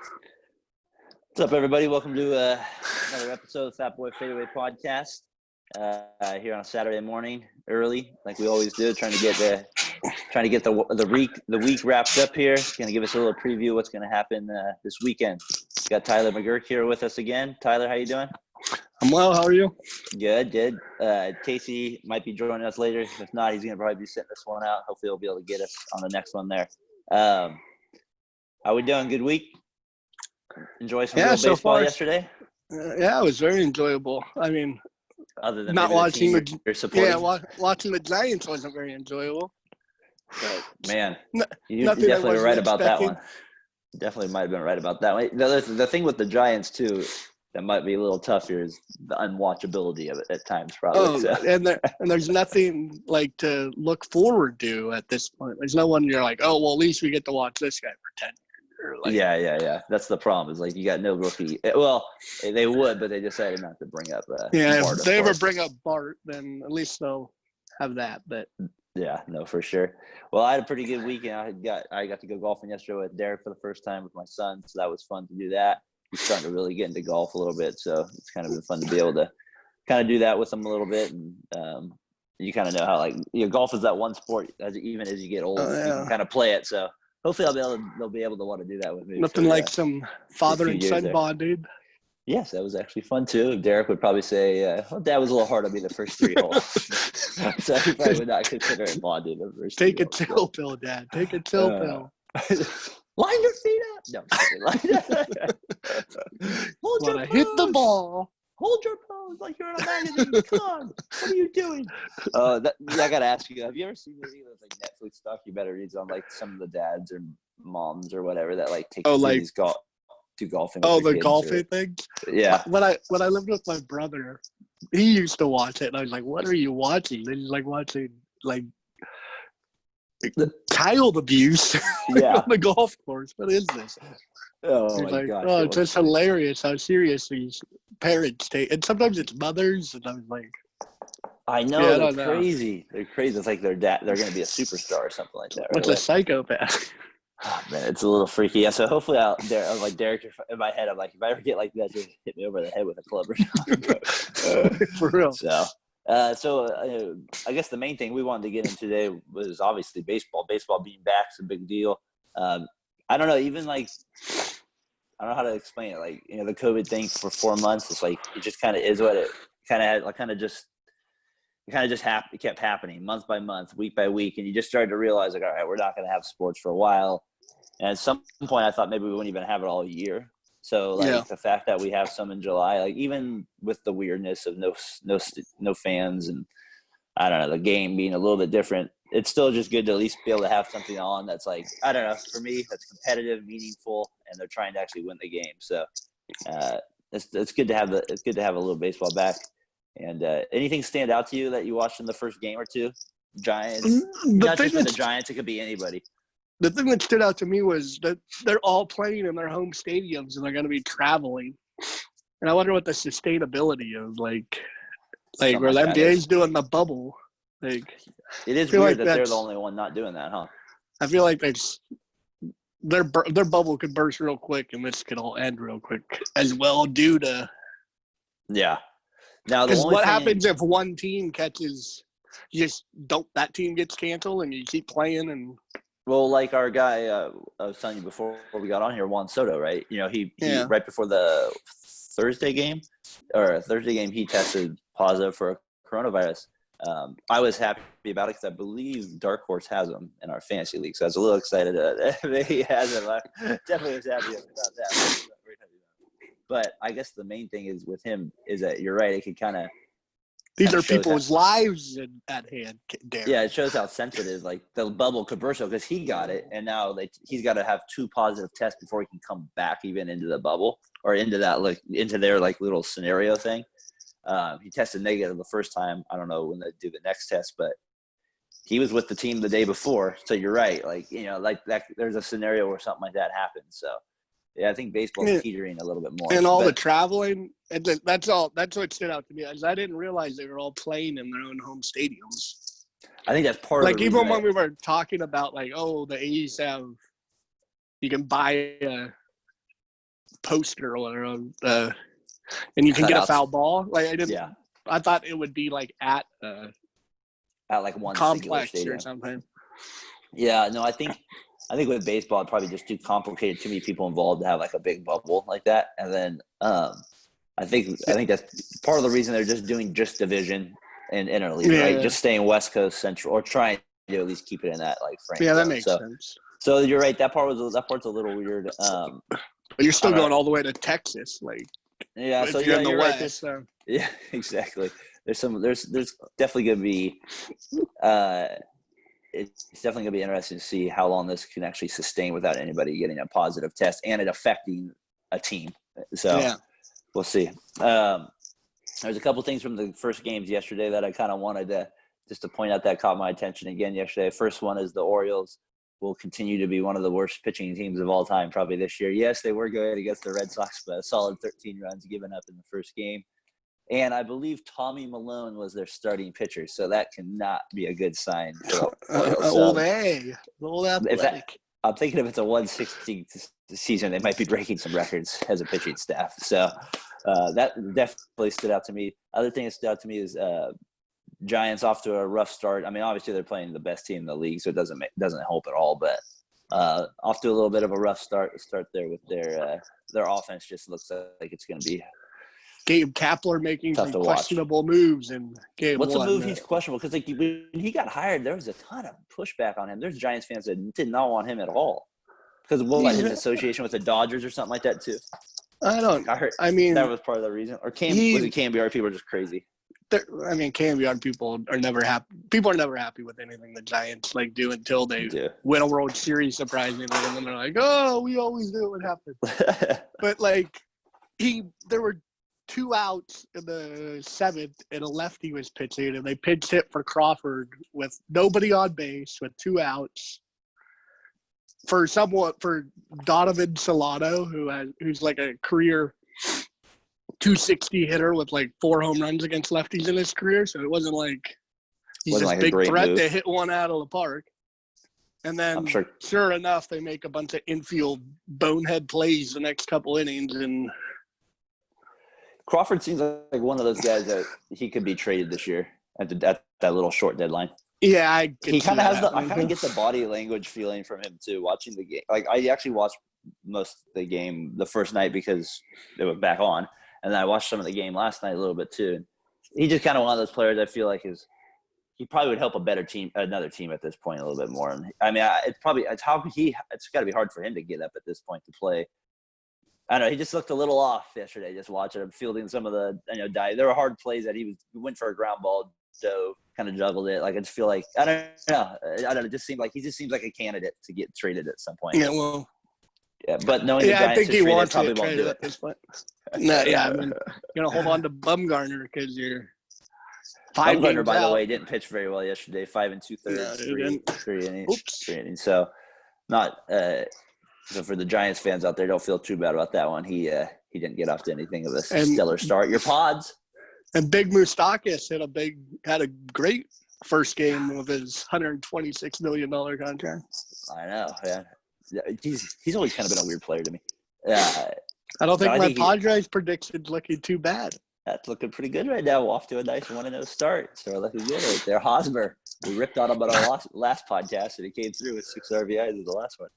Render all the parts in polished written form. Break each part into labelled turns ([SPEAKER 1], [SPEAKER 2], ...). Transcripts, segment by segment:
[SPEAKER 1] What's up, everybody? Welcome to another episode of Fatboy Fadeaway Podcast. Here on a Saturday morning, early, like we always do, trying to get the week wrapped up here. Going to give us a little preview of what's going to happen this weekend. Got Tyler McGurk here with us again. Tyler, how you doing?
[SPEAKER 2] I'm well. How are you?
[SPEAKER 1] Good. Casey might be joining us later. If not, he's going to probably be sitting this one out. Hopefully, he'll be able to get us on the next one there. How we doing? Good week? Enjoy some real baseball yesterday?
[SPEAKER 2] Yeah, it was very enjoyable. I mean,
[SPEAKER 1] other than
[SPEAKER 2] not watching
[SPEAKER 1] watching
[SPEAKER 2] the Giants wasn't very enjoyable.
[SPEAKER 1] But, man, you definitely were right about that one. Definitely might have been right about that one. The thing with the Giants, too, that might be a little tough here is the unwatchability of it at times, probably.
[SPEAKER 2] And there's nothing like to look forward to at this point. There's no one you're like, oh, well, at least we get to watch this guy for 10 years.
[SPEAKER 1] Yeah. That's the problem. Is like you got no rookie. Well, they would, but they decided not to bring up.
[SPEAKER 2] Bart, if they ever bring up Bart, then at least they'll have that. But
[SPEAKER 1] yeah, no, for sure. Well, I had a pretty good weekend. I got to go golfing yesterday with Daren for the first time with my son, so that was fun to do that. He's starting to really get into golf a little bit, so it's kind of been fun to be able to kind of do that with him a little bit. And you kind of know how golf is that one sport even as you get older, you can kind of play it. So hopefully they'll be able to want to do that with me.
[SPEAKER 2] Nothing like some father and son bonding.
[SPEAKER 1] Yes, that was actually fun too. Derek would probably say, well, Dad was a little hard on me the first 3 holes. So he probably would not consider it bonding the first
[SPEAKER 2] Take a chill pill, Dad. Take a chill pill.
[SPEAKER 1] Line your feet up. No, hold your pose.
[SPEAKER 2] Hit the ball.
[SPEAKER 1] Hold your pose like you're in a magazine. Come on. What are you doing? I got to ask you, have you ever seen any of those Netflix stuff you better read on some of the dads or moms or whatever that take these to golfing?
[SPEAKER 2] Oh, the golfing things?
[SPEAKER 1] Yeah.
[SPEAKER 2] When I lived with my brother, he used to watch it, and I was like, what are you watching? And he's watching child abuse on the golf course. What is this?
[SPEAKER 1] Oh, my gosh.
[SPEAKER 2] Oh, it's just hilarious how serious these parents take. And sometimes it's mothers, and I'm like,
[SPEAKER 1] I know, they're crazy. They're crazy. It's like their dad, they're going to be a superstar or something like that. Right?
[SPEAKER 2] What's a psychopath?
[SPEAKER 1] Oh, man, it's a little freaky. Yeah, so hopefully I'm like Derek in my head. I'm like, if I ever get like that, just hit me over the head with a club or something.
[SPEAKER 2] For real.
[SPEAKER 1] So I guess the main thing we wanted to get into today was obviously baseball. Baseball being back is a big deal. I don't know, even I don't know how to explain it. The COVID thing for 4 months, it's it just kind of is what it kind of had. It kept happening month by month, week by week, and you just started to realize, all right, we're not going to have sports for a while. And at some point, I thought maybe we wouldn't even have it all year. So, the fact that we have some in July, even with the weirdness of no fans and I don't know, the game being a little bit different, it's still just good to at least be able to have something on that's I don't know, for me, that's competitive, meaningful, and they're trying to actually win the game. So, it's good to have a little baseball back. And anything stand out to you that you watched in the first game or two? Giants, not just for the Giants, it could be anybody.
[SPEAKER 2] The thing that stood out to me was that they're all playing in their home stadiums and they're going to be traveling. And I wonder what the sustainability of where the NBA's doing the bubble.
[SPEAKER 1] It is weird that they're the only one not doing that, huh?
[SPEAKER 2] I feel like their bubble could burst real quick and this could all end real quick as well due to –
[SPEAKER 1] Yeah. Now,
[SPEAKER 2] because what happens if one team catches, that team gets canceled and you keep playing and.
[SPEAKER 1] Well, like our guy, I was telling you before we got on here, Juan Soto, right? He right before the Thursday game, he tested positive for coronavirus. I was happy about it because I believe Dark Horse has him in our fantasy league, so I was a little excited that he has him. I definitely was happy about that. But I guess the main thing is with him is that you're right. It can kind of
[SPEAKER 2] these are people's lives at hand. Daren.
[SPEAKER 1] Yeah, it shows how sensitive the bubble could burst because he got it, and now he's got to have 2 positive tests before he can come back even into the bubble or into that into their little scenario thing. He tested negative the first time. I don't know when they do the next test, but he was with the team the day before. So you're right. That there's a scenario where something like that happens. So. Yeah, I think baseball's teetering a little bit more.
[SPEAKER 2] And the traveling, and that's all. That's what stood out to me. I didn't realize they were all playing in their own home stadiums.
[SPEAKER 1] I think that's part of the
[SPEAKER 2] even when we were talking about the A's have, you can buy poster or whatever, and you can get a foul ball. Like I didn't.
[SPEAKER 1] Yeah.
[SPEAKER 2] I thought it would be like at
[SPEAKER 1] like one
[SPEAKER 2] complex
[SPEAKER 1] stadium
[SPEAKER 2] or something.
[SPEAKER 1] Yeah, no, I think with baseball, it'd probably just too complicated, too many people involved to have like a big bubble like that. And then I think that's part of the reason they're just doing just division and interleague, right? Just staying West Coast Central or trying to at least keep it in that like frame.
[SPEAKER 2] Yeah, that makes sense.
[SPEAKER 1] So you're right. That part's a little weird.
[SPEAKER 2] But you're still going all the way to Texas, like.
[SPEAKER 1] Yeah, so
[SPEAKER 2] you're in the
[SPEAKER 1] you're
[SPEAKER 2] West,
[SPEAKER 1] right. Yeah, exactly. There's definitely going to be it's definitely going to be interesting to see how long this can actually sustain without anybody getting a positive test and it affecting a team. So we'll see. There's a couple things from the first games yesterday that I kind of wanted to point out that caught my attention again yesterday. First one is the Orioles will continue to be one of the worst pitching teams of all time probably this year. Yes, they were good against the Red Sox, but a solid 13 runs given up in the first game. And I believe Tommy Malone was their starting pitcher, so that cannot be a good sign.
[SPEAKER 2] Old athletic.
[SPEAKER 1] I'm thinking if it's a 160 season, they might be breaking some records as a pitching staff. So that definitely stood out to me. Other thing that stood out to me is Giants off to a rough start. I mean, obviously they're playing the best team in the league, so it doesn't help at all. But off to a little bit of a rough start there with their offense. Just looks like it's going to be.
[SPEAKER 2] Gabe Kapler making some questionable moves in game
[SPEAKER 1] one. What's a move
[SPEAKER 2] right?
[SPEAKER 1] he's questionable? Because like when he got hired, there was a ton of pushback on him. There's Giants fans that did not want him at all because of his association with the Dodgers or something like that too. I mean, that was part of the reason. Or was it KMBR? People are just crazy.
[SPEAKER 2] I mean, KMBR people are never happy. People are never happy with anything the Giants do until they win a World Series surprisingly, and then they're like, "Oh, we always knew it would happen." But there were 2 outs in the 7th, and a lefty was pitching, and they pinch hit for Crawford with nobody on base with 2 outs. For Donovan Solano, who's like a career 260 hitter with 4 home runs against lefties in his career, so it wasn't like he's this big threat to hit one out of the park. And then, sure enough, they make a bunch of infield bonehead plays the next couple innings, and
[SPEAKER 1] Crawford seems like one of those guys that he could be traded this year at that little short deadline.
[SPEAKER 2] Yeah,
[SPEAKER 1] he kind of has I kind of get the body language feeling from him too. Watching the game, I actually watched most of the game the first night because it was back on, and then I watched some of the game last night a little bit too. He's just kind of one of those players I feel like he probably would help another team at this point a little bit more. And I mean, it's got to be hard for him to get up at this point to play. I don't know. He just looked a little off yesterday. Just watching him fielding some of the there were hard plays that he went for a ground ball, dove, kind of juggled it. I just feel like I don't know. It just seemed like he just seems like a candidate to get traded at some point.
[SPEAKER 2] Yeah, well.
[SPEAKER 1] Yeah, but knowing the Giants,
[SPEAKER 2] I think he wants
[SPEAKER 1] probably
[SPEAKER 2] to get
[SPEAKER 1] won't do
[SPEAKER 2] at this point. No, yeah, I mean, you're gonna hold on to Bumgarner because you're 5
[SPEAKER 1] Bumgarner,
[SPEAKER 2] games
[SPEAKER 1] by
[SPEAKER 2] out.
[SPEAKER 1] the way, didn't pitch very well yesterday. 5 2/3, 3 innings. So not. So for the Giants fans out there, don't feel too bad about that one. He didn't get off to anything of a stellar start. Your Pods.
[SPEAKER 2] And Big Moustakis had a great first game of his $126 million contract.
[SPEAKER 1] I know, yeah. He's always kind of been a weird player to me.
[SPEAKER 2] I don't think my Padres prediction's looking too bad.
[SPEAKER 1] That's looking pretty good right now. Off to a nice 1-0 start. So we're looking good right there. Hosmer, we ripped on him on our last podcast, and he came through with 6 RBIs in the last one.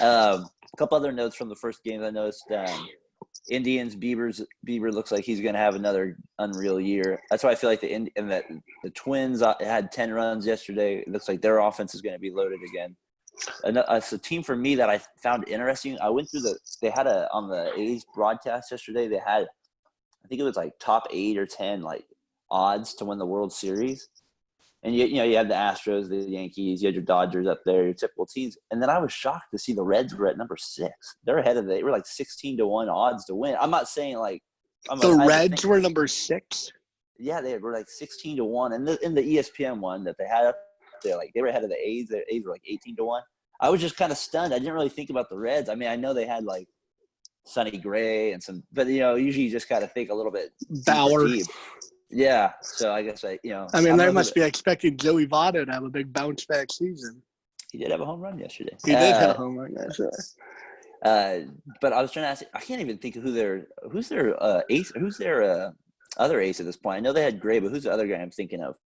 [SPEAKER 1] A couple other notes from the first game I noticed. Indians, Bieber looks like he's going to have another unreal year. That's why I feel like the Twins had 10 runs yesterday. It looks like their offense is going to be loaded again. It's a team for me that I found interesting. I went through they had on the A's broadcast yesterday, they had, I think it was top 8 or 10 odds to win the World Series. And you had the Astros, the Yankees, you had your Dodgers up there, your typical teams. And then I was shocked to see the Reds were at number 6. They're ahead of they were 16-1 odds to win. I'm not saying
[SPEAKER 2] the Reds were number 6.
[SPEAKER 1] Yeah, they were 16-1. And in the ESPN one that they had up there, they were ahead of the A's. The A's were 18-1. I was just kind of stunned. I didn't really think about the Reds. I mean, I know they had Sonny Gray and some, but usually you just got to think a little bit
[SPEAKER 2] Bauer.
[SPEAKER 1] Deep. Yeah, so I guess
[SPEAKER 2] I mean, they must be expecting Joey Votto to have a big bounce back season.
[SPEAKER 1] He did have a home run yesterday.
[SPEAKER 2] He did have a home run yesterday.
[SPEAKER 1] But I was trying to ask. I can't even think of who's their ace. Who's their other ace at this point? I know they had Gray, but who's the other guy I'm thinking of?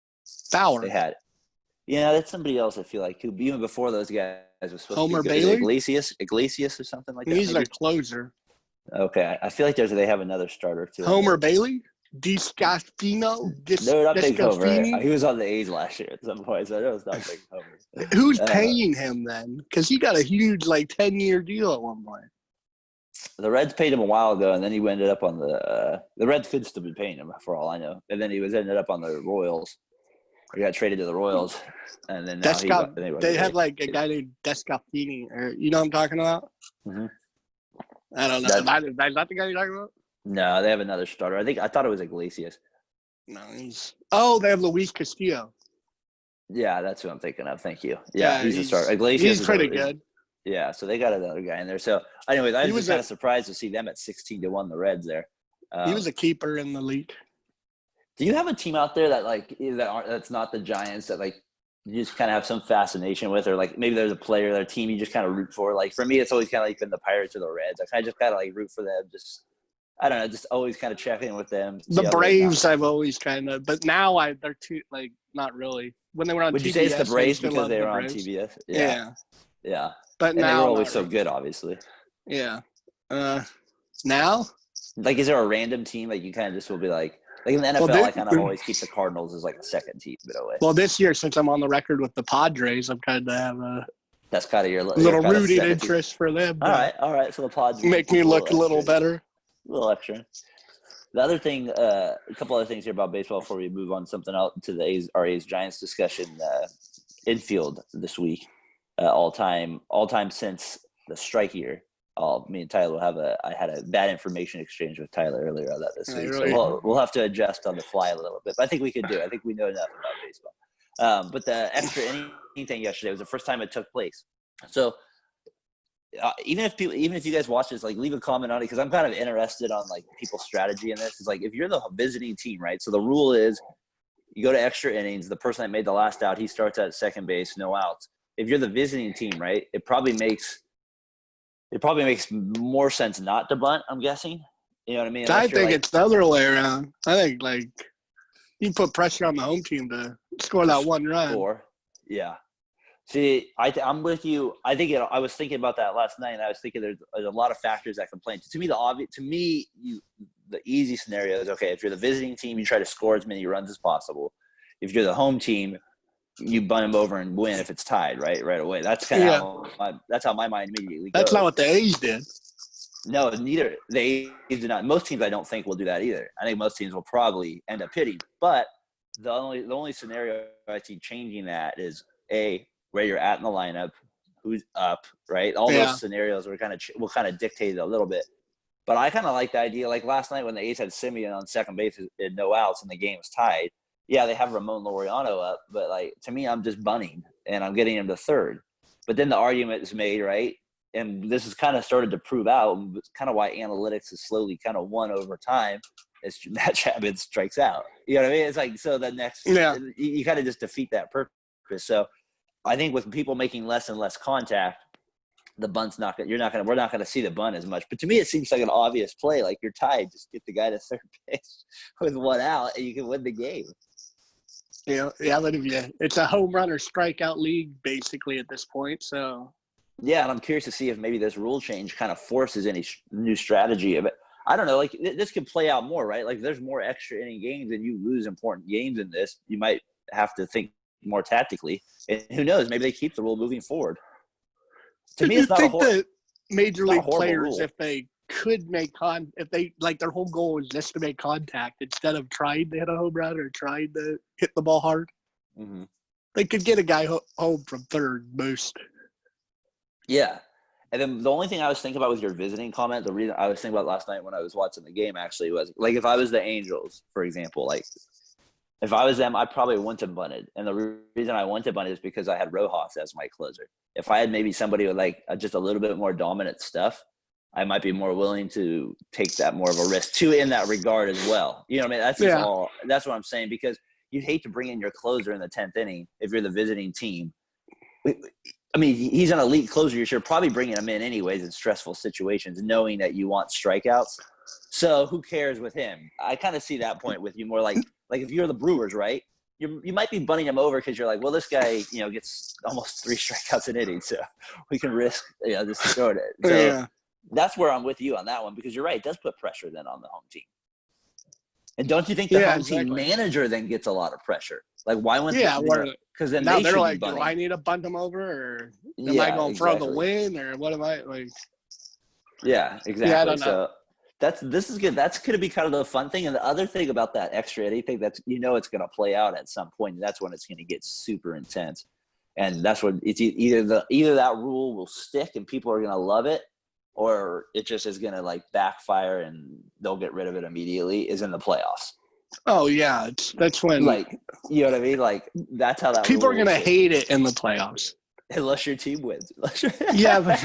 [SPEAKER 2] Bauer.
[SPEAKER 1] They had. Yeah, that's somebody else. I feel like who even before those guys was supposed
[SPEAKER 2] Homer
[SPEAKER 1] to be good.
[SPEAKER 2] Bailey?
[SPEAKER 1] Iglesias or something like that.
[SPEAKER 2] He's
[SPEAKER 1] maybe?
[SPEAKER 2] their closer.
[SPEAKER 1] Okay, I feel like they have another starter too.
[SPEAKER 2] Homer Bailey, Discafino,
[SPEAKER 1] No, not Big Homer.
[SPEAKER 2] Discafini.
[SPEAKER 1] He was on the A's last year at some point, so I know it's not Big Homer.
[SPEAKER 2] Who's paying him then? Because he got a huge 10-year deal at one point.
[SPEAKER 1] The Reds paid him a while ago, and then he ended up on the Reds could still be paying him for all I know, and then he ended up on the Royals. He got traded to the Royals, and then now
[SPEAKER 2] they have a guy named Descafini, or you know what I'm talking about?
[SPEAKER 1] Mm-hmm.
[SPEAKER 2] I don't know. Is that the guy you're talking about?
[SPEAKER 1] No, they have another starter. I thought it was Iglesias.
[SPEAKER 2] No, they have Luis Castillo.
[SPEAKER 1] Yeah, that's who I'm thinking of. Thank you. Yeah, he's a starter.
[SPEAKER 2] Iglesias he's pretty good.
[SPEAKER 1] Yeah, so they got another guy in there. So, anyways, I was kind of surprised to see them at 16-1, the Reds there.
[SPEAKER 2] He was a keeper in the league.
[SPEAKER 1] Do you have a team out there that's not the Giants that you just kind of have some fascination with, or maybe there's a player or a team you just kind of root for? Like for me, it's always kind of been the Pirates or the Reds. I just kind of root for them. Just I don't know, just always kind of check in with them.
[SPEAKER 2] The Braves, I've always kind of, but now they're too not really. When they were on
[SPEAKER 1] Would
[SPEAKER 2] TBS,
[SPEAKER 1] you say it's the Braves because they were on TBS? Yeah.
[SPEAKER 2] But
[SPEAKER 1] and
[SPEAKER 2] now
[SPEAKER 1] they were always so good, obviously.
[SPEAKER 2] Yeah. Now?
[SPEAKER 1] Is there a random team you kind of just will be in the NFL, I kind of always keep the Cardinals as a second team in a way.
[SPEAKER 2] Well, this year, since I'm on the record with the Padres, I'm kind of have a
[SPEAKER 1] that's kind of your
[SPEAKER 2] little rooting interest for them.
[SPEAKER 1] All right. So the Padres
[SPEAKER 2] make me look a little better.
[SPEAKER 1] A little extra. The other thing, a couple other things here about baseball before we move on something else to the A's Giants discussion. Infield this week, all time since the strike year. Me and Tyler I had a bad information exchange with Tyler earlier on that this week. Really? So we'll have to adjust on the fly a little bit. But I think we could do it. I think we know enough about baseball. But the extra inning thing yesterday was the first time it took place. So even if you guys watch this, leave a comment on it, because I'm kind of interested on people's strategy in this. Is if you're the visiting team, right? So the rule is you go to extra innings. The person that made the last out, he starts at second base, no outs. If you're the visiting team, right, it probably makes more sense not to bunt, I'm guessing. You know what I mean?
[SPEAKER 2] I think it's the other way around. I think you put pressure on the home team to score that one run.
[SPEAKER 1] Yeah. See, I'm with you. I was thinking about that last night, and I was thinking there's a lot of factors that can play into. The easy scenario is, okay, if you're the visiting team, you try to score as many runs as possible. If you're the home team, you bunt them over and win if it's tied, right away. That's kind of how my mind immediately goes.
[SPEAKER 2] That's not what the A's did.
[SPEAKER 1] No, neither. The A's did not. Most teams, I don't think, will do that either. I think most teams will probably end up hitting. But the only scenario I see changing that is where you're at in the lineup, who's up, right? All those scenarios will kind of dictate it a little bit. But I kind of like the idea. Last night when the A's had Simeon on second base and no outs and the game was tied. Yeah, they have Ramon Laureano up, but to me, I'm just bunting and I'm getting him to third. But then the argument is made, right? And this has kind of started to prove out. It's kind of why analytics has slowly kind of won over time as Matt Chapman strikes out. You know what I mean? It's so the next, you kind of just defeat that purpose. So I think with people making less and less contact, the bunt's we're not going to see the bunt as much. But to me, it seems like an obvious play. You're tied, just get the guy to third base with one out, and you can win the game.
[SPEAKER 2] But it's a home run or strikeout league basically at this point. So
[SPEAKER 1] yeah, and I'm curious to see if maybe this rule change kind of forces any new strategy of it. I don't know. This could play out more, right? There's more extra inning games, and you lose important games in this. You might have to think more tactically, and who knows? Maybe they keep the rule moving forward. To me, it's not that
[SPEAKER 2] major league players, if they could make if they their whole goal is just to make contact instead of trying to hit a home run or trying to hit the ball hard, they could get a guy home from third most.
[SPEAKER 1] Yeah. And then the only thing I was thinking about with your visiting comment, the reason I was thinking about last night when I was watching the game actually was if I was the Angels, for example, if I was them, I probably wouldn't have bunted. And the reason I wouldn't have bunted is because I had Rojas as my closer. If I had maybe somebody with just a little bit more dominant stuff, I might be more willing to take that more of a risk too in that regard as well. You know what I mean? That's what I'm saying, because you'd hate to bring in your closer in the 10th inning if you're the visiting team. I mean, he's an elite closer. You're probably bringing him in anyways in stressful situations, knowing that you want strikeouts. So who cares with him? I kind of see that point with you more like if you're the Brewers, right? You might be bunting him over because you're like, well, this guy, gets almost 3 strikeouts an inning, so we can risk, just throwing it. So that's where I'm with you on that one because you're right. It does put pressure then on the home team. And don't you think the home team manager then gets a lot of pressure? Like, why wouldn't because then
[SPEAKER 2] now
[SPEAKER 1] they
[SPEAKER 2] they're
[SPEAKER 1] should
[SPEAKER 2] like,
[SPEAKER 1] be bunting.
[SPEAKER 2] do I need to bunt him over, or am I going to throw the win, or what am I like?
[SPEAKER 1] Yeah, exactly.
[SPEAKER 2] Yeah, I don't know.
[SPEAKER 1] So this is good. That's going to be kind of the fun thing. And the other thing about that extra inning thing, that's it's going to play out at some point. And that's when it's going to get super intense. And that's when it's either that rule will stick and people are going to love it, or it just is going to like backfire and they'll get rid of it immediately. Is in the playoffs.
[SPEAKER 2] Oh yeah, that's when
[SPEAKER 1] you know what I mean. Like that's how that
[SPEAKER 2] people are going to hate it in the playoffs.
[SPEAKER 1] Unless your team wins.
[SPEAKER 2] Yeah, but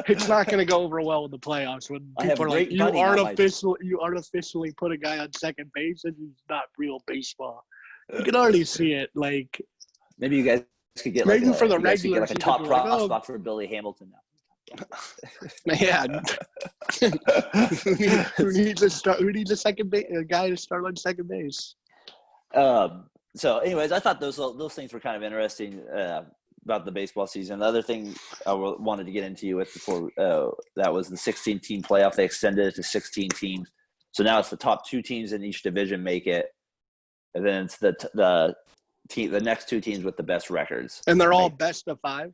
[SPEAKER 2] it's not going to go over well in the playoffs when people are like, you artificially put a guy on second base and he's not real baseball. You can already see it. Like
[SPEAKER 1] maybe you guys could get
[SPEAKER 2] for the regular
[SPEAKER 1] a top prospect for Billy Hamilton now.
[SPEAKER 2] Yeah. who needs a second base? A guy to start on second base.
[SPEAKER 1] So, anyways, I thought those things were kind of interesting about the baseball season. The other thing I wanted to get into you with before that was the 16-team playoff. They extended it to 16 teams, so now it's the top 2 teams in each division make it, and then it's the next 2 teams with the best records.
[SPEAKER 2] And they're all best of 5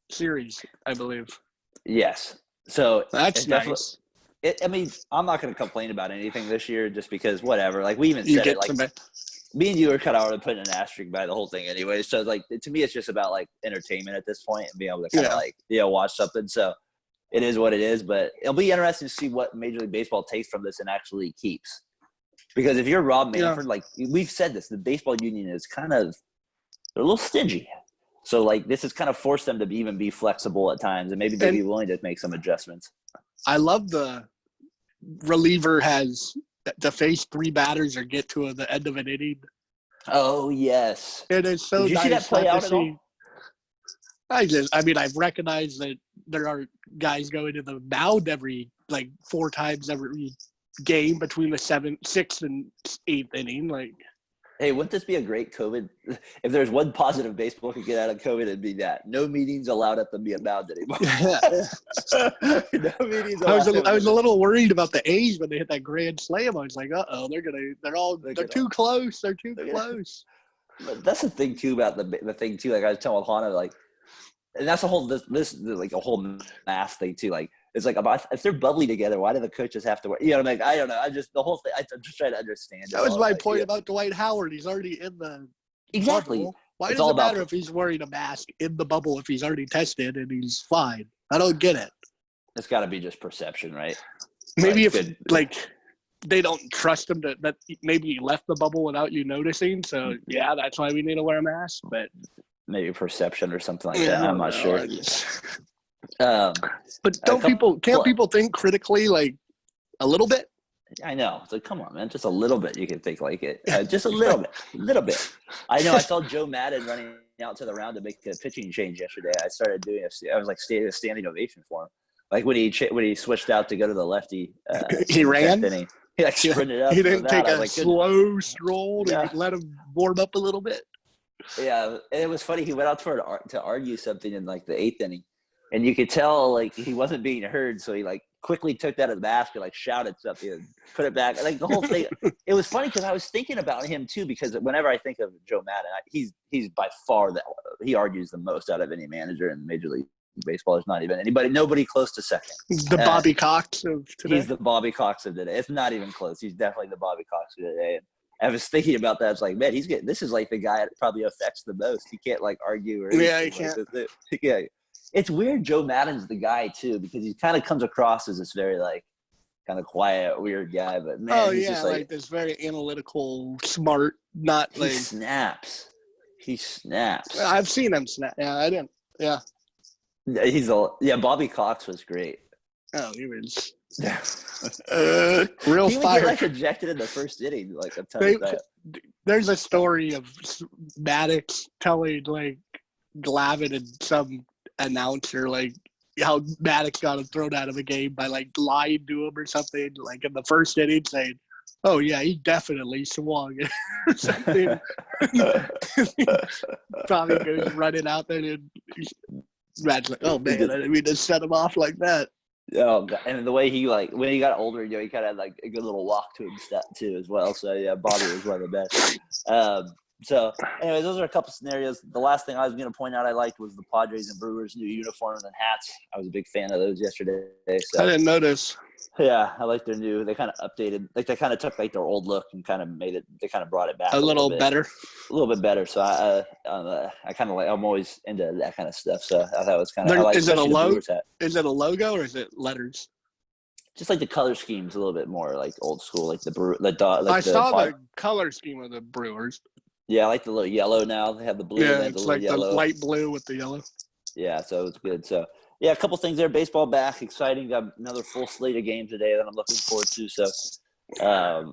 [SPEAKER 2] series, I believe.
[SPEAKER 1] Yes. So
[SPEAKER 2] that's nice.
[SPEAKER 1] I mean, I'm not going to complain about anything this year just because whatever. Like we even said it. Like me and you are kind of already putting an asterisk by the whole thing anyway. So like to me, it's just about like entertainment at this point and being able to kind of watch something. So it is what it is. But it'll be interesting to see what Major League Baseball takes from this and actually keeps. Because if you're Rob Manfred, like we've said this, the baseball union is they're a little stingy. So, like, this has kind of forced them to even be flexible at times, and maybe they'd be willing to make some adjustments.
[SPEAKER 2] I love the reliever has to face 3 batters or get to the end of an inning.
[SPEAKER 1] Oh, yes.
[SPEAKER 2] It is so nice. Did you see that play out at all? I've recognized that there are guys going to the mound 4 times every game between the 7th, 6th, and 8th inning. Like,
[SPEAKER 1] hey, wouldn't this be a great COVID? If there's one positive baseball could get out of COVID, it'd be that. No meetings allowed at the mound anymore. No meetings allowed.
[SPEAKER 2] I was a little worried about the A's when they hit that grand slam. I was like, uh-oh, they're too close. They're too close.
[SPEAKER 1] But that's the thing, too, about the thing, too. Like, I was telling Hannah, like, and that's a whole, like, a whole mass thing, too. Like, it's like, if they're bubbly together, why do the coaches have to work? You know, like, I don't know. The whole thing, I'm just trying to understand.
[SPEAKER 2] That was my point about Dwight Howard. He's already in the
[SPEAKER 1] bubble.
[SPEAKER 2] Why does it matter if he's wearing a mask in the bubble if he's already tested and he's fine? I don't get it.
[SPEAKER 1] It's got to be just perception, right?
[SPEAKER 2] Maybe they don't trust him that maybe he left the bubble without you noticing. So, yeah, that's why we need to wear a mask. But
[SPEAKER 1] maybe perception or something like that. I'm not sure.
[SPEAKER 2] But can't people think critically, like, a little bit?
[SPEAKER 1] I know. It's like, come on, man. Just a little bit. You can think like it. Just a little bit. I know. I saw Joe Madden running out to the round to make a pitching change yesterday. I started doing I was like a standing ovation for him. Like when he switched out to go to the lefty.
[SPEAKER 2] He ran?
[SPEAKER 1] He like sprinted up.
[SPEAKER 2] He didn't take a slow stroll to let him warm up a little bit.
[SPEAKER 1] Yeah. And it was funny. He went out to argue something in like the 8th inning. And you could tell, like, he wasn't being heard, so he, like, quickly took that at the basket, like, shouted something and put it back. Like, the whole thing – it was funny because I was thinking about him, too, because whenever I think of Joe Madden, he's by far he argues the most out of any manager in Major League Baseball. There's not even nobody close to second.
[SPEAKER 2] He's the Bobby Cox of today.
[SPEAKER 1] He's the Bobby Cox of today. It's not even close. He's definitely the Bobby Cox of today. And I was thinking about that. I was like, man, this is, like, the guy that probably affects the most. He can't, like, argue or anything.
[SPEAKER 2] Yeah, he can't.
[SPEAKER 1] Yeah. It's weird Joe Madden's the guy, too, because he kind of comes across as this very, like, kind of quiet, weird guy. But, man, he's just
[SPEAKER 2] like this very analytical, smart, not
[SPEAKER 1] he snaps. He snaps.
[SPEAKER 2] I've seen him snap. Yeah, I didn't. Yeah.
[SPEAKER 1] Bobby Cox was great.
[SPEAKER 2] Oh, he was
[SPEAKER 1] real fire. He like ejected in the first inning, like a ton of that.
[SPEAKER 2] There's a story of Maddox telling, like, Glavine in some announcer, like how Maddox got him thrown out of the game by like lying to him or something, like in the first inning, saying, "Oh yeah, he definitely swung," or something. Probably goes running out there and Rad's like, "Oh man, I didn't mean to set him off like that."
[SPEAKER 1] Oh, and the way he like when he got older, he kind of had like a good little walk to him step too as well. So yeah, Bobby was one of the best. So anyways, those are a couple scenarios. The last thing I was going to point out I liked was the Padres and Brewers new uniforms and hats. I was a big fan of those yesterday. So
[SPEAKER 2] I didn't notice.
[SPEAKER 1] yeah, I like their new. They kind of updated, like they kind of took like their old look and kind of made it. They kind of brought it back
[SPEAKER 2] a little better.
[SPEAKER 1] A little bit better. So I kind of like. I'm always into that kind of stuff. So I thought it was kind of. Like,
[SPEAKER 2] is it a logo? Is it a logo or is it letters?
[SPEAKER 1] Just like the color scheme's a little bit more like old school, like
[SPEAKER 2] I saw the color scheme of the Brewers.
[SPEAKER 1] Yeah, I like the little yellow now. They have the blue.
[SPEAKER 2] Yeah, it's like yellow. The light blue with the yellow.
[SPEAKER 1] Yeah, so it's good. So yeah, a couple things there. Baseball back, exciting. Got another full slate of games today that I'm looking forward to. So I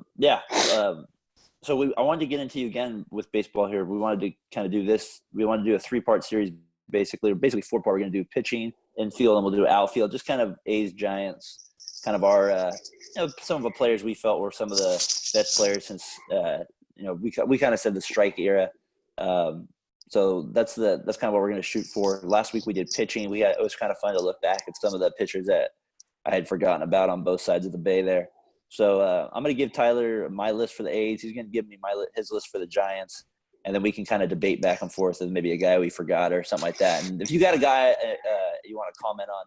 [SPEAKER 1] wanted to get into you again with baseball here. We wanted to kind of do this. We wanted to do a 3-part series, basically 4-part. We're going to do pitching, infield, and we'll do outfield. Just kind of A's, Giants, kind of our some of the players we felt were some of the best players since we kind of said the strike era. So that's kind of what we're going to shoot for. Last week we did pitching. It was kind of fun to look back at some of the pitchers that I had forgotten about on both sides of the bay there. So I'm going to give Tyler my list for the A's. He's going to give me his list for the Giants, and then we can kind of debate back and forth with maybe a guy we forgot or something like that. And if you got a guy you want to comment on,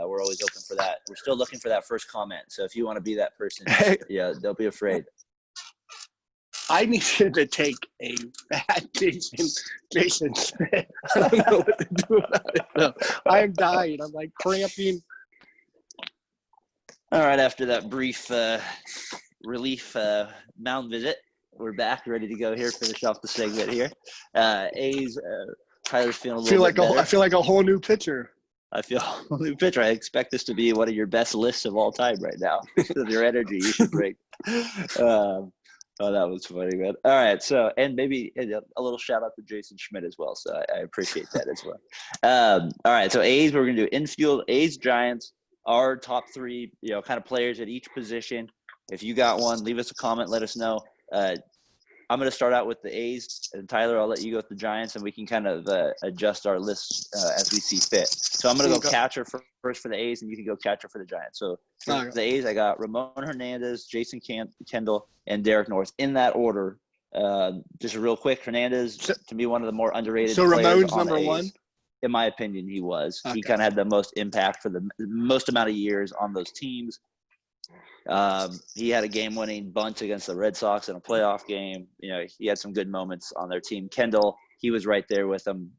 [SPEAKER 1] we're always open for that. We're still looking for that first comment. So if you want to be that person, yeah, don't be afraid.
[SPEAKER 2] I needed to take a bad Jason Smith. I don't know what to do about it. No, I am dying. I'm like cramping.
[SPEAKER 1] All right, after that brief relief mound visit, we're back, ready to go here, finish off the segment here. A's, Tyler's feeling a little bit better.
[SPEAKER 2] I feel like a whole new pitcher.
[SPEAKER 1] I feel a whole new pitcher. I expect this to be one of your best lists of all time right now. Your energy you should bring. Oh, that was funny, man. All right, so and maybe a little shout out to Jason Schmidt as well. So I appreciate that as well. All right, so A's, we're gonna do infield. A's, Giants, our top 3, kind of players at each position. If you got one, leave us a comment. Let us know. I'm going to start out with the A's, and Tyler, I'll let you go with the Giants, and we can kind of adjust our lists as we see fit. So I'm going to go catcher first for the A's, and you can go catcher for the Giants. So for the A's, I got Ramon Hernandez, Jason Kendall, and Derek North in that order. Just real quick, Hernandez, to me, one of the more underrated players. So
[SPEAKER 2] Ramon's number 1?
[SPEAKER 1] In my opinion, he was. Okay. He kind of had the most impact for the most amount of years on those teams. He had a game-winning bunt against the Red Sox in a playoff game. He had some good moments on their team. Kendall, he was right there with them,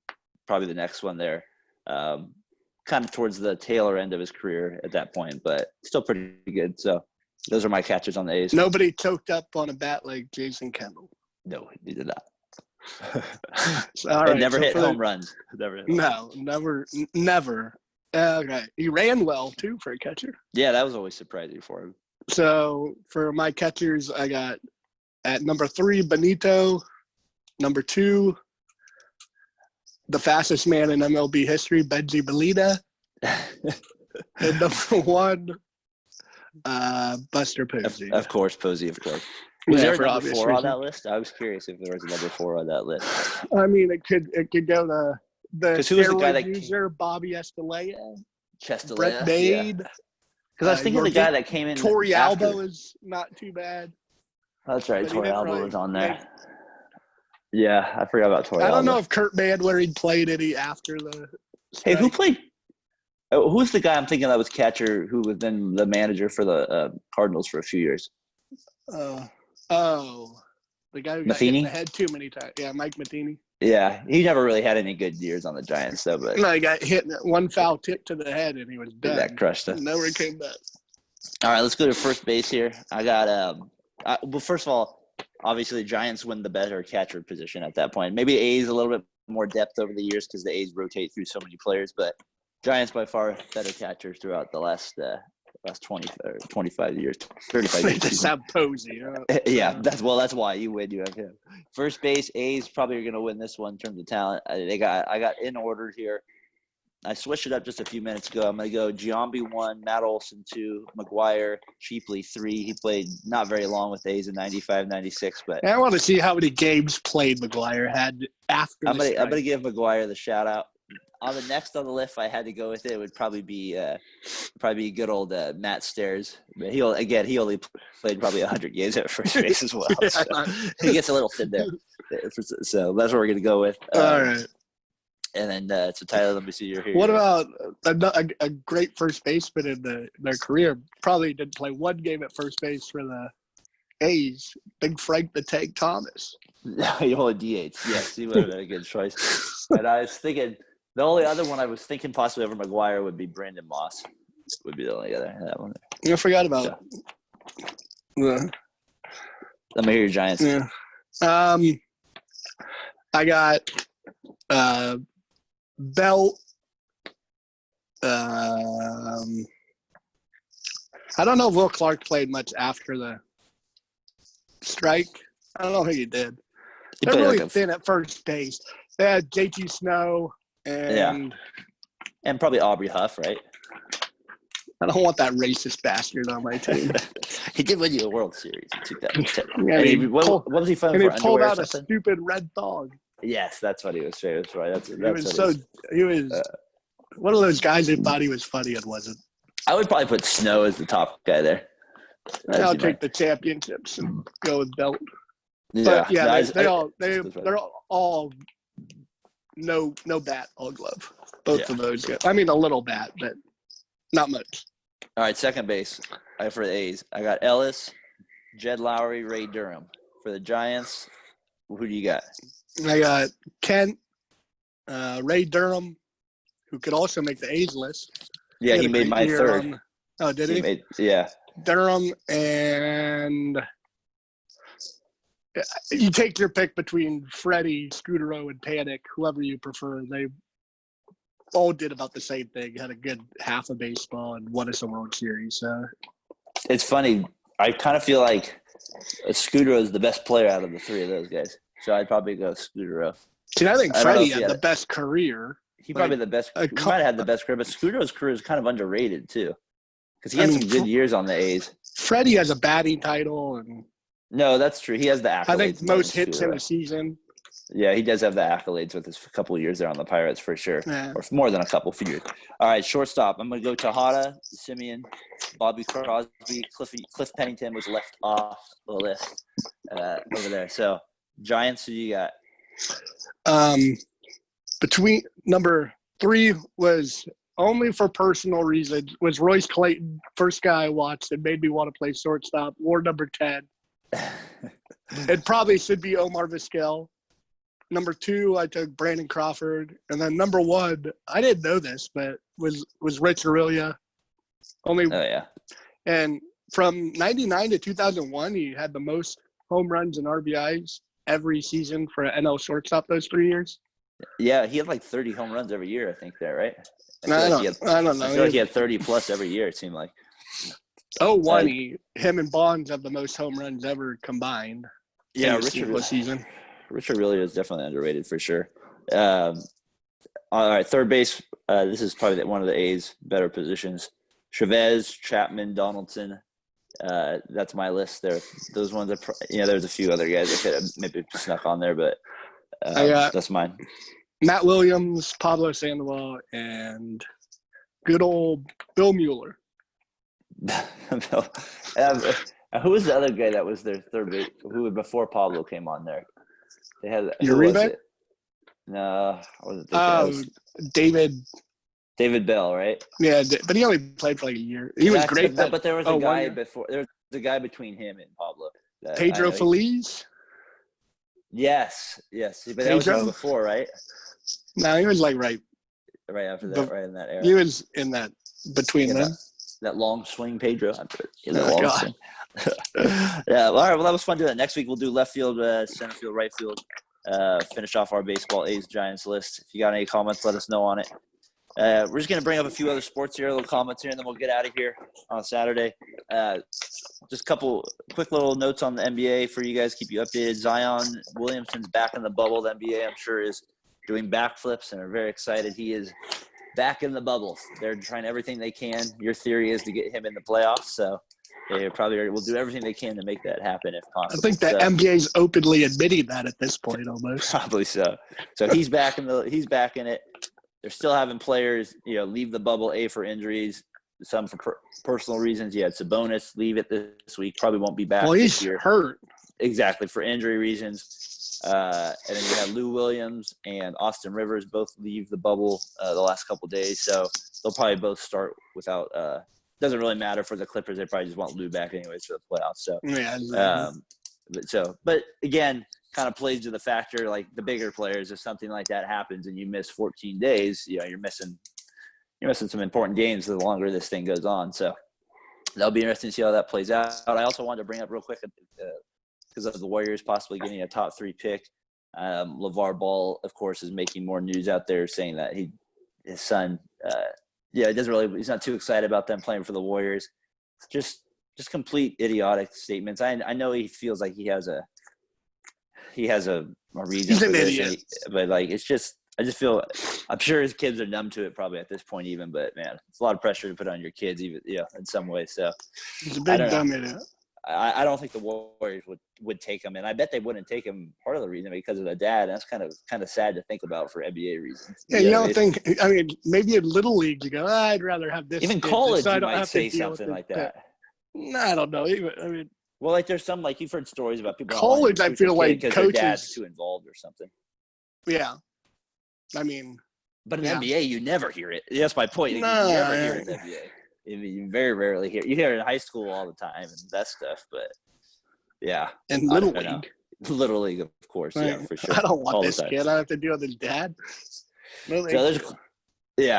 [SPEAKER 1] probably the next one there. Kind of towards the tailer end of his career at that point, but still pretty good. So those are my catchers on the A's.
[SPEAKER 2] Nobody choked up on a bat like Jason Kendall.
[SPEAKER 1] No, he did not.
[SPEAKER 2] Right,
[SPEAKER 1] never hit home runs.
[SPEAKER 2] Never. Okay. He ran well, too, for a catcher.
[SPEAKER 1] Yeah, that was always surprising for him.
[SPEAKER 2] So, for my catchers, I got at number 3, Benito. Number 2, the fastest man in MLB history, Benji Molina. And number 1, Buster Posey.
[SPEAKER 1] Of course, Posey, of course. Was there a number 4 on that list? I was curious if there was a number 4 on that list.
[SPEAKER 2] I mean, it could go to the
[SPEAKER 1] steroid
[SPEAKER 2] user, Bobby Estalella,
[SPEAKER 1] Chestalella,
[SPEAKER 2] Brett Bade.
[SPEAKER 1] Because I was thinking the guy that came in.
[SPEAKER 2] Torey Alba is not too bad.
[SPEAKER 1] That's right. Torey Alba was on there. Yeah, I forgot about Torey Alba.
[SPEAKER 2] I don't know if Kurt Manwaring played any after the strike.
[SPEAKER 1] Hey, who played? Who's the guy I'm thinking that was catcher who was then the manager for the Cardinals for a few years?
[SPEAKER 2] The guy who got hit in the head too many times. Yeah, Mike Matheny.
[SPEAKER 1] Yeah, he never really had any good years on the Giants, though. But
[SPEAKER 2] no, he got hit one foul tip to the head, and he was done.
[SPEAKER 1] That crushed him.
[SPEAKER 2] Never came back.
[SPEAKER 1] All right, let's go to first base here. I got well, first of all, obviously the Giants win the better catcher position at that point. Maybe A's a little bit more depth over the years because the A's rotate through so many players, but Giants by far better catchers throughout the last 20 or 25 years, 35 years.
[SPEAKER 2] Just have Posey.
[SPEAKER 1] Yeah, that's why you win. You have him. First base, A's probably are going to win this one in terms of talent. I got in order here. I switched it up just a few minutes ago. I'm going to go Giambi 1, Matt Olson 2, McGuire cheaply 3. He played not very long with the A's in 95, 96, but
[SPEAKER 2] I want to see how many games played McGuire had after
[SPEAKER 1] I'm
[SPEAKER 2] the
[SPEAKER 1] going to give McGuire the shout out. On the next on the list, if I had to go with it, would probably be good old Matt Stairs. But he only played probably 100 games at first base as well. So he gets a little thin there. So that's what we're going to go with.
[SPEAKER 2] All right.
[SPEAKER 1] And then so Tyler, let me see your here.
[SPEAKER 2] What about a great first baseman in their career? Probably didn't play one game at first base for the A's. Big Frank the Tank Thomas.
[SPEAKER 1] He only DH. Yes, he would have been a good choice. And I was thinking the only other one I was thinking possibly over McGuire would be Brandon Moss. Would be the only other that one.
[SPEAKER 2] I forgot about.
[SPEAKER 1] Let me hear your Giants.
[SPEAKER 2] Yeah. I got Belt. I don't know if Will Clark played much after the strike. I don't know who he did. They're really thin at first base. They had JT Snow and
[SPEAKER 1] probably Aubrey Huff, right?
[SPEAKER 2] I don't want that racist bastard on my team.
[SPEAKER 1] He did win you a World Series in 2010.
[SPEAKER 2] Yeah,
[SPEAKER 1] what was he fighting for?
[SPEAKER 2] He pulled out a stupid red dog.
[SPEAKER 1] Yes, that's what he was saying. That's right.
[SPEAKER 2] He was one of those guys who thought he was funny and wasn't.
[SPEAKER 1] I would probably put Snow as the top guy there.
[SPEAKER 2] I'll take the championships and go with Belt.
[SPEAKER 1] Yeah,
[SPEAKER 2] but yeah, they're all no bat, all glove. Both of those guys. I mean, a little bat, but not much.
[SPEAKER 1] All right, second base for the A's. I got Ellis, Jed Lowry, Ray Durham. For the Giants, who do you got?
[SPEAKER 2] I got Kent, Ray Durham, who could also make the A's list.
[SPEAKER 1] Yeah, he made my third.
[SPEAKER 2] Did he?
[SPEAKER 1] Yeah.
[SPEAKER 2] Durham and you take your pick between Freddie, Scudero, and Panic, whoever you prefer. They all did about the same thing, had a good half of baseball and won us a World Series.
[SPEAKER 1] It's funny. I kind of feel like Scudero is the best player out of the three of those guys. So I'd probably go Scudero.
[SPEAKER 2] See, I think Freddie had the best career.
[SPEAKER 1] He probably the best. He might have had the best career, but Scudero's career is kind of underrated too, because he had some good years on the A's.
[SPEAKER 2] Freddie has a batting title, and
[SPEAKER 1] no, that's true. He has the accolades.
[SPEAKER 2] I think most hits in a season.
[SPEAKER 1] Yeah, he does have the accolades with his couple of years there on the Pirates for sure, or more than a few years. All right, shortstop. I'm going to go Tejada, Simeon, Bobby Crosby, Cliff Pennington was left off the list over there. So Giants, who you got?
[SPEAKER 2] Between number 3 was only for personal reasons was Royce Clayton, first guy I watched and made me want to play shortstop. War number 10. It probably should be Omar Vizquel. Number 2, I took Brandon Crawford, and then number 1, I didn't know this, but was Rich Aurelia. And from 99 to 2001, he had the most home runs and RBIs every season for an NL shortstop those 3 years.
[SPEAKER 1] Yeah, he had like 30 home runs every year, I think there, right?
[SPEAKER 2] I don't know.
[SPEAKER 1] I feel like he had 30 plus every year, it seemed like.
[SPEAKER 2] Him and Bonds have the most home runs ever combined.
[SPEAKER 1] Yeah, Richard really is definitely underrated for sure. All right, third base. This is probably one of the A's better positions. Chavez, Chapman, Donaldson. That's my list there. Those ones are, there's a few other guys that could have maybe snuck on there, but that's mine.
[SPEAKER 2] Matt Williams, Pablo Sandoval, and good old Bill Mueller.
[SPEAKER 1] Who was the other guy that was their third base? Who before Pablo came on there? They had
[SPEAKER 2] Uribe?
[SPEAKER 1] No, I wasn't thinking. David Bell, right?
[SPEAKER 2] Yeah, but he only played for like a year. He was great.
[SPEAKER 1] But there was a guy before. There was a guy between him and Pablo.
[SPEAKER 2] Pedro Feliz?
[SPEAKER 1] Yes. But that was him before, right?
[SPEAKER 2] No, he was like right
[SPEAKER 1] after that, right in that era.
[SPEAKER 2] He was in that between them.
[SPEAKER 1] That long swing, Pedro.
[SPEAKER 2] Swing.
[SPEAKER 1] Yeah. All right. Well, that was fun doing that. Next week we'll do left field, center field, right field. Finish off our baseball A's Giants list. If you got any comments, let us know on it. We're just going to bring up a few other sports here, little comments here, and then we'll get out of here on Saturday. Just a couple quick little notes on the NBA for you guys, keep you updated. Zion Williamson's back in the bubble. The NBA, I'm sure, is doing backflips and are very excited. He is back in the bubble. They're trying everything they can. Your theory is to get him in the playoffs, so they probably will do everything they can to make that happen if possible.
[SPEAKER 2] I think the NBA is openly admitting that at this point, almost.
[SPEAKER 1] Probably so. So he's back in it. They're still having players, leave the bubble for injuries, some for personal reasons. You had Sabonis leave it this week. Probably won't be back.
[SPEAKER 2] Well,
[SPEAKER 1] he's
[SPEAKER 2] this year. Hurt.
[SPEAKER 1] Exactly, for injury reasons. And then you had Lou Williams and Austin Rivers both leave the bubble the last couple of days. So they'll probably both start without doesn't really matter for the Clippers. They probably just want Lou back anyways for the playoffs. So
[SPEAKER 2] yeah.
[SPEAKER 1] But again, kind of plays to the factor like the bigger players. If something like that happens and you miss 14 days, you're missing some important games the longer this thing goes on. So that'll be interesting to see how that plays out. I also wanted to bring up real quick because of the Warriors possibly getting a top 3 pick. LeVar Ball, of course, is making more news out there saying that his son, he's not too excited about them playing for the Warriors. Just complete idiotic statements. I know he feels like he has a reason.
[SPEAKER 2] He's an idiot.
[SPEAKER 1] But it's just, I just feel, I'm sure his kids are numb to it probably at this point even, but man, it's a lot of pressure to put on your kids even, in some ways. So
[SPEAKER 2] he's a big dumb idiot.
[SPEAKER 1] I don't think the Warriors would take him, and I bet they wouldn't take him part of the reason because of the dad. That's kind of sad to think about for NBA reasons.
[SPEAKER 2] Yeah, you don't think – I mean, maybe in Little League you go, I'd rather have this.
[SPEAKER 1] Even college you might say something like that.
[SPEAKER 2] No, I don't know.
[SPEAKER 1] Well, like there's some – like you've heard stories about people –
[SPEAKER 2] college, I feel like
[SPEAKER 1] because
[SPEAKER 2] coaches –
[SPEAKER 1] their dad's too involved or something.
[SPEAKER 2] Yeah. I mean –
[SPEAKER 1] But in NBA, you never hear it. That's my point. You never hear it in NBA. You very rarely hear. You hear it in high school all the time and that stuff, but yeah.
[SPEAKER 2] And Little League.
[SPEAKER 1] Little League, of course,
[SPEAKER 2] right.
[SPEAKER 1] Yeah, for sure.
[SPEAKER 2] I don't want this kid. I have to deal with his dad. No,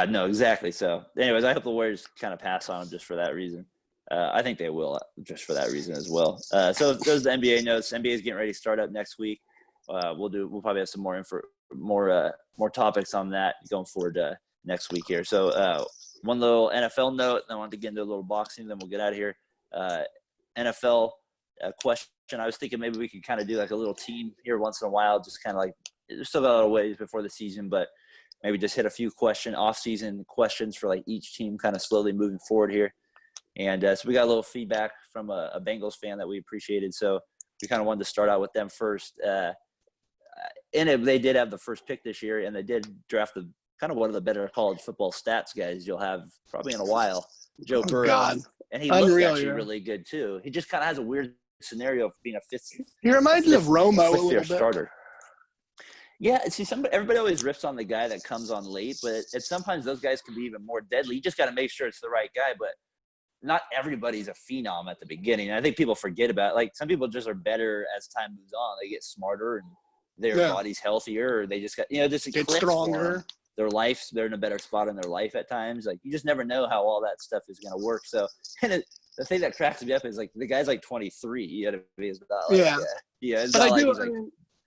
[SPEAKER 1] no, exactly. So, anyways, I hope the Warriors kind of pass on him just for that reason. I think they will just for that reason as well. So those are the NBA notes. NBA is getting ready to start up next week. We'll probably have some more topics on that going forward next week here. So one little NFL note, and I wanted to get into a little boxing, then we'll get out of here. NFL question. I was thinking maybe we could kind of do like a little team here once in a while, just kind of like there's still got a little ways before the season, but maybe just hit a few off-season questions for like each team kind of slowly moving forward here. And so we got a little feedback from a Bengals fan that we appreciated. So we kind of wanted to start out with them first. And they did have the first pick this year, and they did draft kind of one of the better college football stats guys you'll have probably in a while, Joe Burrow.
[SPEAKER 2] God.
[SPEAKER 1] And he looked actually really good too. He just kind of has a weird scenario of being a fifth.
[SPEAKER 2] He reminds me of Romo a little bit.
[SPEAKER 1] Starter. Yeah, see, everybody always rips on the guy that comes on late, but sometimes those guys can be even more deadly. You just got to make sure it's the right guy, but not everybody's a phenom at the beginning. And I think people forget about it. Like some people just are better as time moves on. They get smarter and their body's healthier, or they just got just
[SPEAKER 2] get stronger.
[SPEAKER 1] Their life, they're in a better spot in their life at times. Like you just never know how all that stuff is going to work. So, and the thing that cracks me up is like the guy's like 23. He's not like, it's not like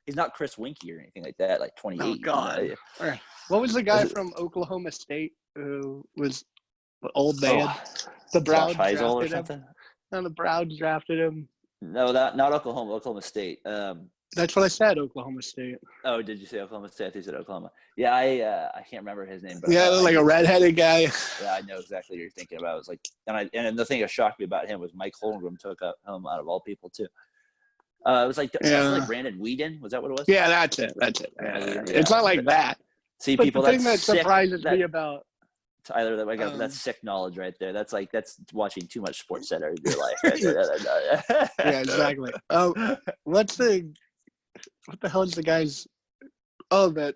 [SPEAKER 1] he's not Chris Winkie or anything like that. Like 28.
[SPEAKER 2] Oh God! All right. What was the guy from Oklahoma State who was old man? The Browns drafted
[SPEAKER 1] or something.
[SPEAKER 2] Him. No, the Browns drafted him.
[SPEAKER 1] No, not Oklahoma. Oklahoma State.
[SPEAKER 2] That's what I said, Oklahoma State.
[SPEAKER 1] Oh, did you say Oklahoma State? I think you said Oklahoma. Yeah, I can't remember his name. But
[SPEAKER 2] like a redheaded guy.
[SPEAKER 1] Yeah, I know exactly what you're thinking about. It was like, and the thing that shocked me about him was Mike Holmgren took him out of all people too. It was like Brandon Weeden. Was that what it was?
[SPEAKER 2] Yeah, that's it. Yeah. It's not like that.
[SPEAKER 1] See,
[SPEAKER 2] but
[SPEAKER 1] people.
[SPEAKER 2] The thing that surprises me about
[SPEAKER 1] Tyler, that's sick knowledge right there. That's watching too much Sports Center in your life. Right
[SPEAKER 2] there. Yeah, exactly. What the hell is the guy's – that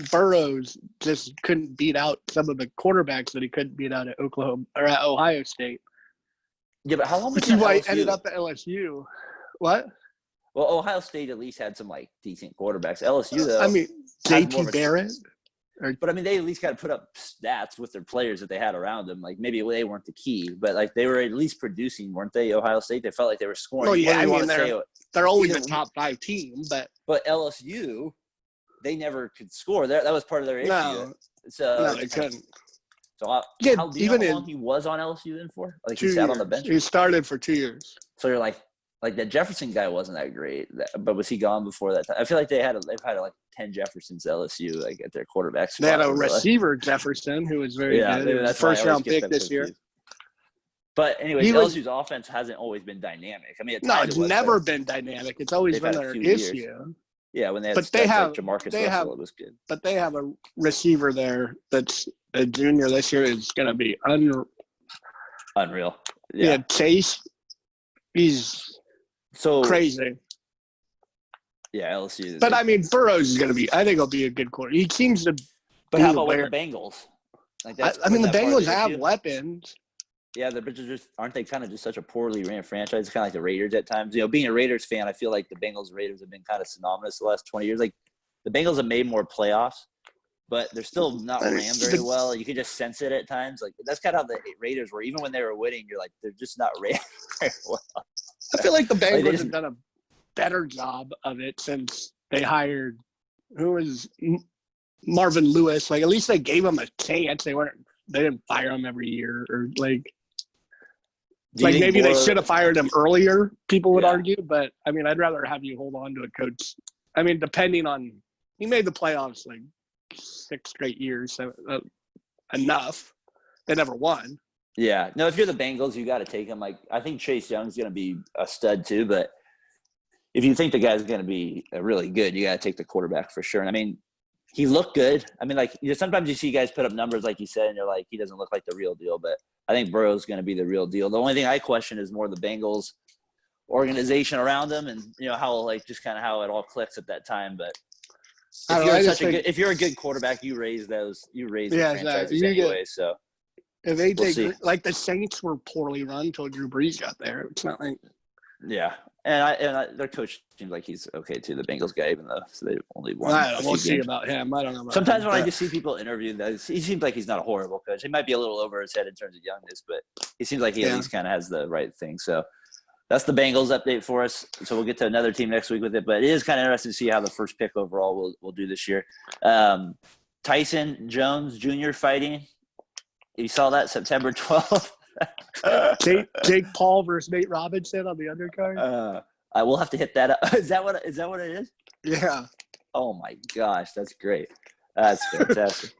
[SPEAKER 2] Burrows just couldn't beat out some of the quarterbacks that he couldn't beat out at Oklahoma or at Ohio State.
[SPEAKER 1] Yeah, but how long was
[SPEAKER 2] he ended up at LSU? What?
[SPEAKER 1] Well, Ohio State at least had some, like, decent quarterbacks. LSU, though –
[SPEAKER 2] I mean, J.T. Barrett.
[SPEAKER 1] But, I mean, they at least got to put up stats with their players that they had around them. Like, maybe they weren't the key, but, like, they were at least producing, weren't they, Ohio State? They felt like they were scoring.
[SPEAKER 2] Oh, yeah, I mean, they're always a top 5 team. But
[SPEAKER 1] LSU, they never could score. That was part of their issue.
[SPEAKER 2] No, they couldn't.
[SPEAKER 1] So, how long he was on LSU then for? Like, he sat on the bench?
[SPEAKER 2] He started for 2 years.
[SPEAKER 1] So, you're like, Like that Jefferson guy wasn't that great, but was he gone before that time? I feel like they've had like 10 Jeffersons at LSU like at their quarterback spot.
[SPEAKER 2] They had a receiver, Jefferson, who was very good.
[SPEAKER 1] Maybe that's first round
[SPEAKER 2] pick this year.
[SPEAKER 1] But anyways, LSU's offense hasn't always been dynamic. I mean,
[SPEAKER 2] it's never been dynamic. It's always been their issue.
[SPEAKER 1] Yeah, when they had like Jamarcus Russell, it was good.
[SPEAKER 2] But they have a receiver there that's a junior this year is going to be
[SPEAKER 1] unreal.
[SPEAKER 2] Yeah, Chase, he's so crazy.
[SPEAKER 1] Yeah, LSU.
[SPEAKER 2] But I mean, Burrow is going to be. I think he'll be a good quarterback. He seems to.
[SPEAKER 1] But how about with the Bengals?
[SPEAKER 2] Like the Bengals have weapons.
[SPEAKER 1] Yeah, but aren't they kind of just such a poorly ran franchise? Kind of like the Raiders at times. You know, being a Raiders fan, I feel like the Bengals and Raiders have been kind of synonymous the last 20 years. Like the Bengals have made more playoffs, but they're still not ran very well. You can just sense it at times. Like that's kind of how the Raiders were. Even when they were winning, you're like, they're just not ran very well.
[SPEAKER 2] I feel like the Bengals have done a better job of it since they hired Marvin Lewis. Like at least they gave him a chance. They didn't fire him every year or like maybe they should have fired him earlier, people would argue, but I mean I'd rather have you hold on to a coach. I mean, depending on he made the playoffs like 6 straight years, so enough. They never won.
[SPEAKER 1] Yeah. No, if you're the Bengals, you got to take him. Like I think Chase Young's going to be a stud too, but if you think the guy's going to be really good, you got to take the quarterback for sure. And I mean, he looked good. I mean, like sometimes you see guys put up numbers like you said, and you're like, he doesn't look like the real deal. But I think Burrow's going to be the real deal. The only thing I question is more the Bengals organization around them, and how like just kind of how it all clicks at that time. But if you're a good quarterback, you raise the franchises anyway. So
[SPEAKER 2] if they like the Saints were poorly run until Drew Brees got there. It's not like
[SPEAKER 1] And their coach seems like he's okay too, the Bengals guy, even though they only won.
[SPEAKER 2] We'll see about him. I don't know.
[SPEAKER 1] Sometimes when I just see people interview, he seems like he's not a horrible coach. He might be a little over his head in terms of youngness, but he seems like he at least kind of has the right thing. So that's the Bengals update for us. So we'll get to another team next week with it, but it is kind of interesting to see how the first pick overall will do this year. Tyson Jones Jr. fighting. You saw that September 12th.
[SPEAKER 2] Jake Paul versus Nate Robinson on the undercard.
[SPEAKER 1] I will have to hit that up. Is that what it is?
[SPEAKER 2] Yeah.
[SPEAKER 1] Oh my gosh, that's great. That's fantastic.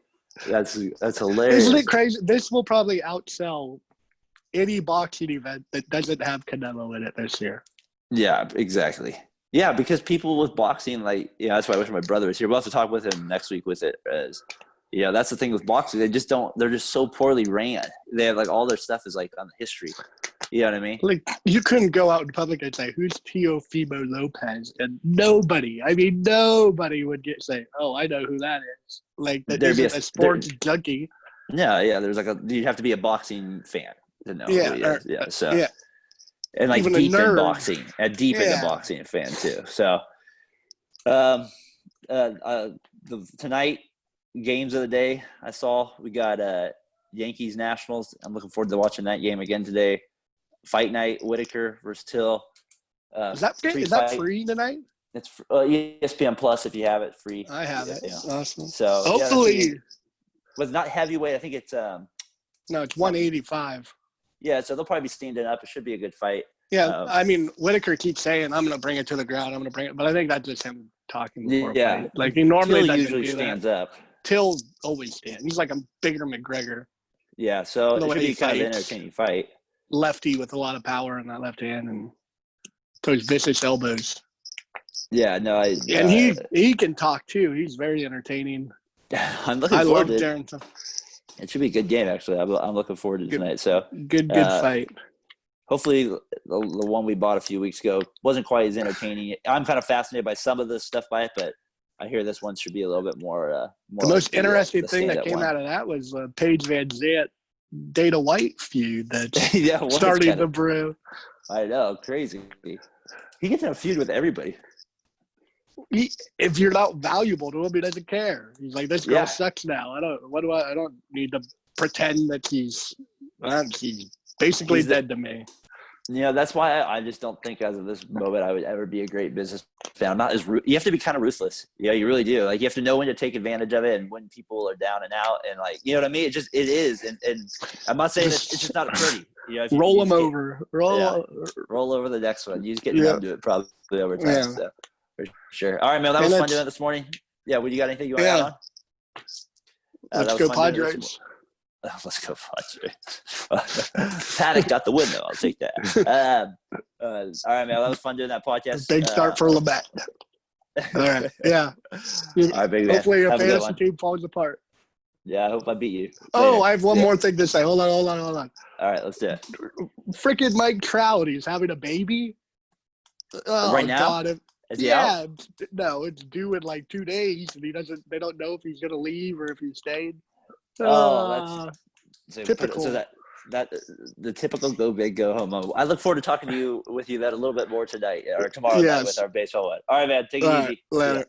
[SPEAKER 1] that's hilarious.
[SPEAKER 2] Isn't it crazy? This will probably outsell any boxing event that doesn't have Canelo in it this year.
[SPEAKER 1] Yeah, exactly. Yeah, because people with boxing, that's why I wish my brother was here. We'll have to talk with him next week with it. That's the thing with boxing. They're just so poorly ran. They have all their stuff is on the history. You know what I mean?
[SPEAKER 2] Like you couldn't go out in public and say, who's Teofimo Lopez? And nobody would say, oh, I know who that is. Like that isn't a sports junkie.
[SPEAKER 1] Yeah. There's you'd have to be a boxing fan to know who he is. Yeah. And
[SPEAKER 2] even
[SPEAKER 1] deep in boxing. In the boxing fan too. So tonight, games of the day I saw, we got Yankees Nationals. I'm looking forward to watching that game again today. Fight night, Whitaker versus Till.
[SPEAKER 2] Is that free tonight?
[SPEAKER 1] It's ESPN Plus if you have it, free.
[SPEAKER 2] I have it. Awesome.
[SPEAKER 1] So
[SPEAKER 2] hopefully,
[SPEAKER 1] was not heavyweight. I think it's
[SPEAKER 2] no, it's 185.
[SPEAKER 1] Yeah, so they'll probably be standing up. It should be a good fight.
[SPEAKER 2] Yeah, I mean, Whitaker keeps saying, "I'm going to bring it to the ground. I'm going to bring it," but I think that's just him talking before.
[SPEAKER 1] Yeah,
[SPEAKER 2] like he normally
[SPEAKER 1] usually stands up.
[SPEAKER 2] Till always stands. He's like a bigger McGregor.
[SPEAKER 1] Yeah, so it should be kind of an entertaining fight.
[SPEAKER 2] Lefty with a lot of power in that left hand and those vicious elbows.
[SPEAKER 1] Yeah, no,
[SPEAKER 2] and he can talk too. He's very entertaining.
[SPEAKER 1] I'm looking forward to it.
[SPEAKER 2] Daren.
[SPEAKER 1] It should be a good game, actually. I'm looking forward to tonight. So
[SPEAKER 2] good fight.
[SPEAKER 1] Hopefully, the one we bought a few weeks ago wasn't quite as entertaining. I'm kind of fascinated by some of the stuff by it, but I hear this one should be a little bit more.
[SPEAKER 2] The most interesting thing that came out of that was Paige Van Zandt, Dana White feud that started to brew.
[SPEAKER 1] I know, crazy. He gets in a feud with everybody.
[SPEAKER 2] If you're not valuable to him, he doesn't care. He's like, this girl sucks now. I don't need to pretend that he's basically dead to me.
[SPEAKER 1] That's why I just don't think as of this moment I would ever be a great businessman. I'm not as you have to be kind of ruthless. You really do. Like you have to know when to take advantage of it and when people are down and out and like you know what I mean. It is, and I'm not saying it's just not pretty.
[SPEAKER 2] Roll them over.
[SPEAKER 1] Roll over the next one. You just get numb to it probably over time. Yeah. So for sure. All right, man. That was fun doing it this morning. Yeah. Well, you got anything you want to add on?
[SPEAKER 2] Let's go Padres.
[SPEAKER 1] Let's go Padres. Paddock got the win, though. I'll take that. All right, man. That was fun doing that podcast.
[SPEAKER 2] Big start for Labatt. All right. Yeah.
[SPEAKER 1] All right, big man.
[SPEAKER 2] Hopefully your fantasy team falls apart.
[SPEAKER 1] Yeah, I hope I beat you. Later.
[SPEAKER 2] Oh, I have one more thing to say. Hold on.
[SPEAKER 1] All right, let's do it.
[SPEAKER 2] Freaking Mike Trout. He's having a baby. Oh,
[SPEAKER 1] right now?
[SPEAKER 2] God.
[SPEAKER 1] Is he out?
[SPEAKER 2] No, it's due in like 2 days, and they don't know if he's going to leave or if he's staying.
[SPEAKER 1] That's
[SPEAKER 2] typical.
[SPEAKER 1] So that the typical go big, go home. I look forward to talking to you with you that a little bit more tonight or tomorrow night with our baseball one. All right, man. Take it easy.
[SPEAKER 2] Later.